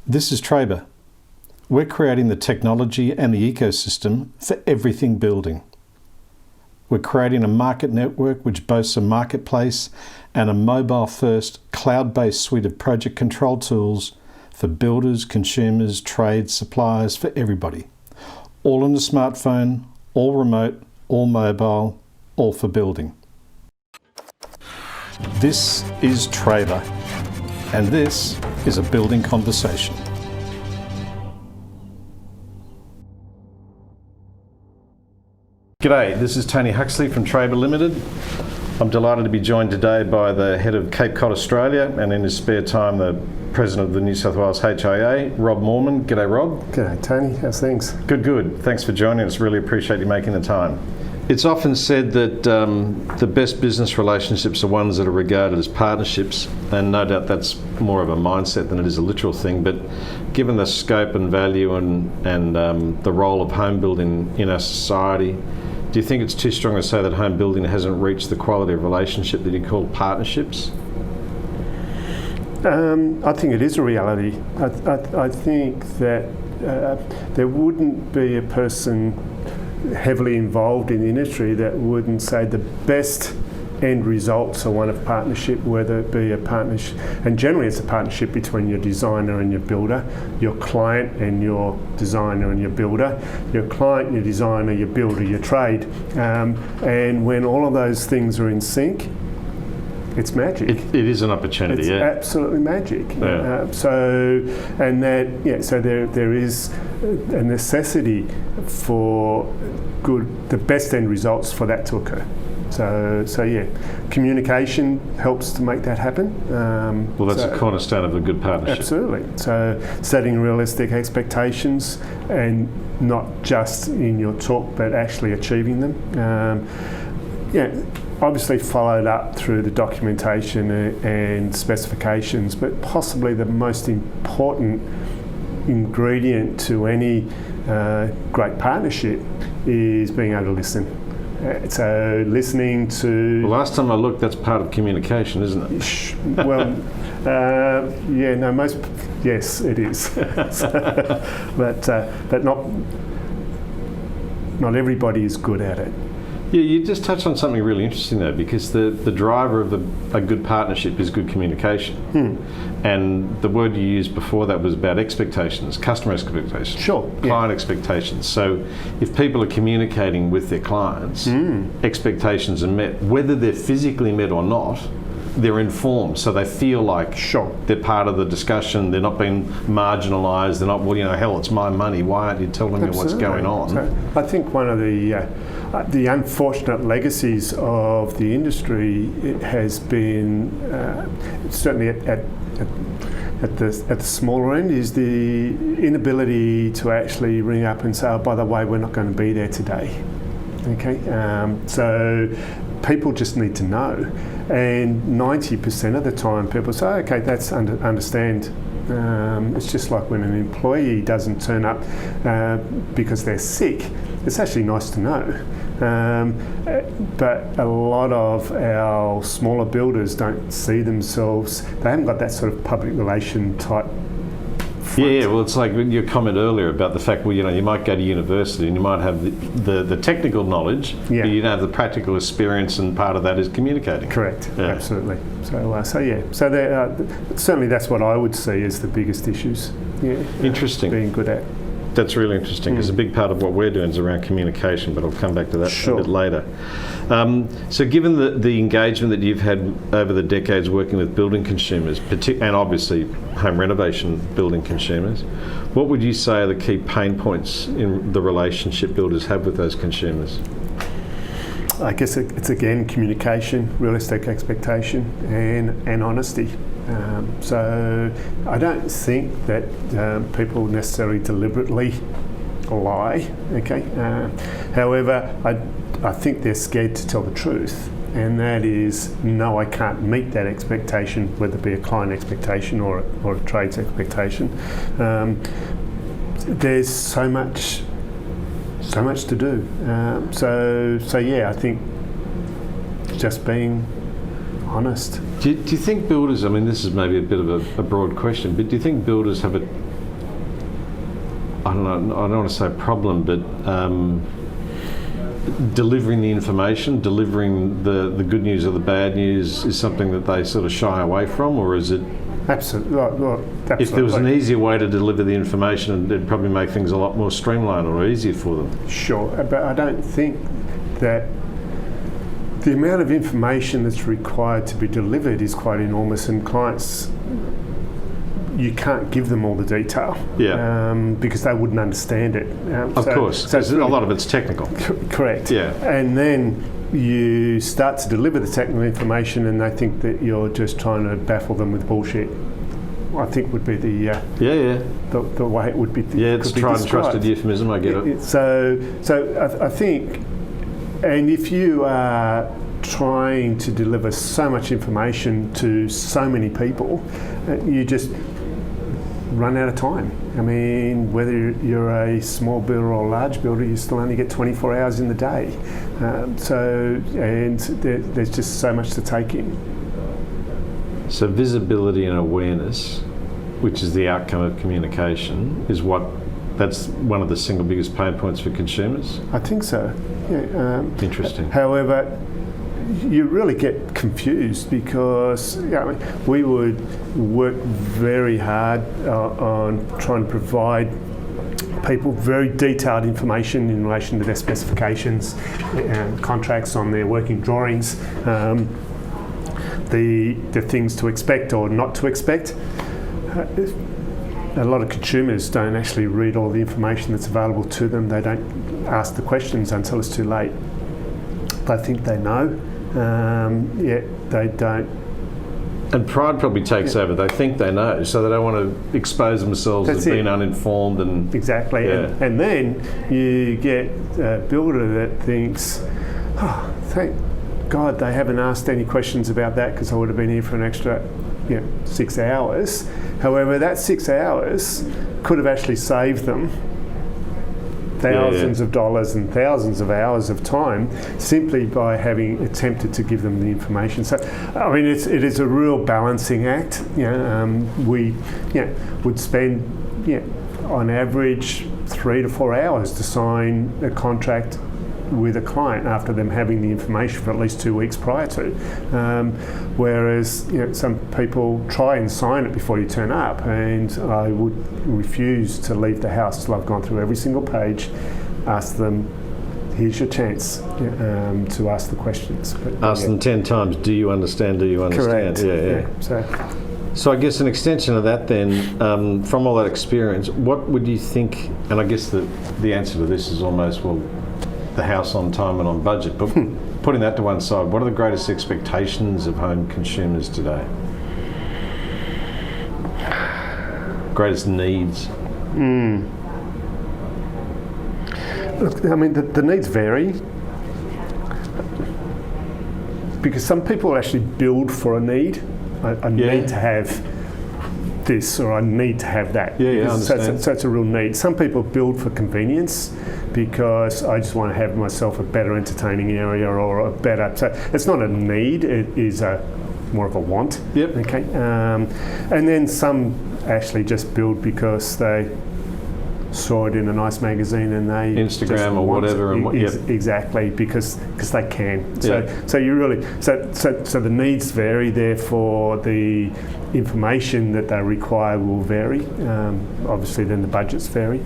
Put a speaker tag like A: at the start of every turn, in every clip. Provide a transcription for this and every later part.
A: This is Trabr. We're creating the technology and the ecosystem for everything building. We're creating a market network which boasts a marketplace and a mobile-first, cloud-based suite of project control tools for builders, consumers, trades, suppliers, for everybody. All on the smartphone, all remote, all mobile, all for building. This is Trabr, and this is a building conversation. G'day, this is Tony Huxley from Trabr Limited. I'm delighted to be joined today by the head of Cape Cod Australia, and in his spare time the president of the New South Wales HIA, Rob Moerman. G'day, Rob.
B: G'day, Tony. How's things?
A: Good. Thanks for joining us. Really appreciate you making the time. It's often said that the best business relationships are ones that are regarded as partnerships, and no doubt that's more of a mindset than it is a literal thing. But given the scope and value and the role of home building in our society, do you think it's too strong to say that home building hasn't reached the quality of relationship that you call partnerships?
B: I think it is a reality. I think that there wouldn't be a person heavily involved in the industry that wouldn't say the best end results are one of partnership, whether it be a partnership, and generally it's a partnership between your designer and your builder, your client and your designer and your builder, your client, your designer, your builder, your trade. And when all of those things are in sync, it's magic.
A: It is an opportunity,
B: it's absolutely magic.
A: Yeah.
B: So there is a necessity for the best end results for that to occur. So yeah, communication helps to make that happen.
A: Well, that's a cornerstone of a good partnership.
B: Absolutely. So setting realistic expectations and not just in your talk, but actually achieving them. Obviously followed up through the documentation and specifications, but possibly the most important ingredient to any great partnership is being able to listen. So listening to...
A: Well, last time I looked, that's part of communication, isn't it?
B: Well, yes, it is. But not everybody is good at it.
A: Yeah, you just touched on something really interesting there, because the driver of a good partnership is good communication. And the word you used before that was about expectations, customer expectations, client expectations. So if people are communicating with their clients, expectations are met, whether they're physically met or not. They're informed, so they feel like they're part of the discussion. They're not being marginalised. They're not, hell, it's my money. Why aren't you telling me what's going on?
B: So I think one of the unfortunate legacies of the industry has been certainly at the smaller end is the inability to actually ring up and say, oh, by the way, we're not going to be there today. Okay, so people just need to know. And 90% of the time people say, okay, that's understand. It's just like when an employee doesn't turn up because they're sick. It's actually nice to know. But a lot of our smaller builders don't see themselves, they haven't got that sort of public relation type front.
A: Yeah, well, it's like your comment earlier about the fact, you might go to university and you might have the technical knowledge, but you don't have the practical experience, and part of that is communicating.
B: Correct, absolutely. So certainly that's what I would see as the biggest issues.
A: Interesting.
B: Being good at.
A: That's really interesting, because a big part of what we're doing is around communication, but I'll come back to that a bit later. So given the engagement that you've had over the decades working with building consumers, and obviously home renovation building consumers, what would you say are the key pain points in the relationship builders have with those consumers?
B: I guess it's again communication, realistic expectation, and honesty. So I don't think that people necessarily deliberately lie. Okay. However, I think they're scared to tell the truth, and that is, no, I can't meet that expectation, whether it be a client expectation or a trade's expectation. There's so much to do. I think just being honest.
A: Do you think builders, I mean, this is maybe a bit of a broad question, but do you think builders have I don't know, I don't want to say problem, but delivering the information, delivering the good news or the bad news is something that they sort of shy away from, or is it?
B: Absolutely. Absolutely.
A: If there was an easier way to deliver the information, it'd probably make things a lot more streamlined or easier for them.
B: Sure, but I don't think that the amount of information that's required to be delivered is quite enormous, and clients, you can't give them all the detail because they wouldn't understand it.
A: Of course, because a lot of it's technical.
B: Correct.
A: Yeah.
B: And then you start to deliver the technical information and they think that you're just trying to baffle them with bullshit. I think would be the way it would be.
A: It's tried and trusted euphemism. I get it.
B: So I think, and if you are trying to deliver so much information to so many people, you just run out of time. I mean, whether you're a small builder or a large builder, you still only get 24 hours in the day. And there's just so much to take in.
A: So visibility and awareness, which is the outcome of communication, that's one of the single biggest pain points for consumers?
B: I think so. Yeah.
A: Interesting.
B: However, you really get confused because we would work very hard on trying to provide people very detailed information in relation to their specifications, contracts on their working drawings, the things to expect or not to expect. A lot of consumers don't actually read all the information that's available to them. They don't ask the questions until it's too late. They think they know, yet they don't.
A: And pride probably takes over. They think they know, so they don't want to expose themselves as being uninformed. And
B: exactly. Yeah. And then you get a builder that thinks, oh, thank God they haven't asked any questions about that because I would have been here for an extra 6 hours. However, that 6 hours could have actually saved them thousands of dollars and thousands of hours of time simply by having attempted to give them the information. So, I mean, it is a real balancing act. We would spend on average 3 to 4 hours to sign a contract with a client after them having the information for at least 2 weeks prior to. Whereas some people try and sign it before you turn up, and I would refuse to leave the house till I've gone through every single page, ask them, here's your chance to ask the questions. But,
A: ask them 10 times, do you understand, do you understand?
B: Correct.
A: So I guess an extension of that then, from all that experience, what would you think, and I guess the answer to this is almost, the house on time and on budget, but putting that to one side, what are the greatest expectations of home consumers today? Greatest needs?
B: Look, I mean, the needs vary because some people actually build for a need. I need to have this, or I need to have that.
A: I understand.
B: So it's a real need. Some people build for convenience because I just want to have myself a better entertaining area or a better. So it's not a need; it is more of a want.
A: Yep.
B: Okay. And then some actually just build because they saw it in a nice magazine and they
A: Instagram or whatever, and
B: exactly because they can. So you really so the needs vary. Therefore, the information that they require will vary. Obviously, then the budgets vary.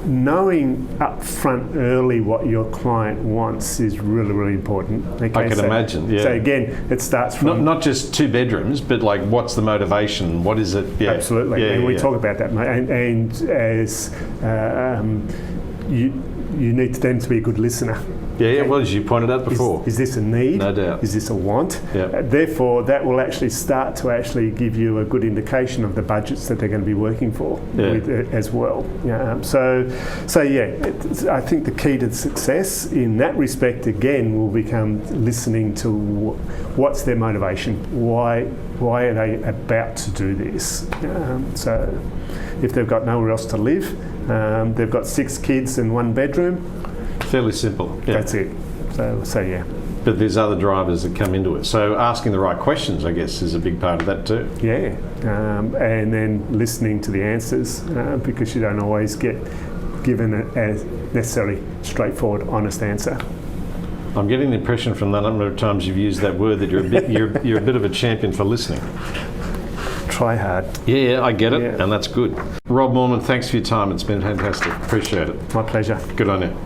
B: Knowing up front early what your client wants is really, really important. Okay?
A: I can imagine. Yeah.
B: So again, it starts from
A: not just 2 bedrooms, but like what's the motivation? What is it? Yeah.
B: Absolutely. And we talk about that, and as you need them to be a good listener.
A: Well, as you pointed out before.
B: Is this a need?
A: No doubt.
B: Is this a want? Therefore, that will actually start to give you a good indication of the budgets that they're going to be working for with as well. I think the key to success in that respect, again, will become listening to what's their motivation. Why are they about to do this? So if they've got nowhere else to live, they've got 6 kids and 1 bedroom,
A: fairly simple.
B: That's it. So yeah.
A: But there's other drivers that come into it. So asking the right questions, I guess, is a big part of that too.
B: Yeah, and then listening to the answers, because you don't always get given a necessarily straightforward, honest answer.
A: I'm getting the impression from the number of times you've used that word that you're a bit of a champion for listening.
B: Try hard.
A: Yeah, I get it,
B: Yeah.
A: and that's good. Rob Moerman, thanks for your time. It's been fantastic. Appreciate it.
B: My pleasure.
A: Good on you.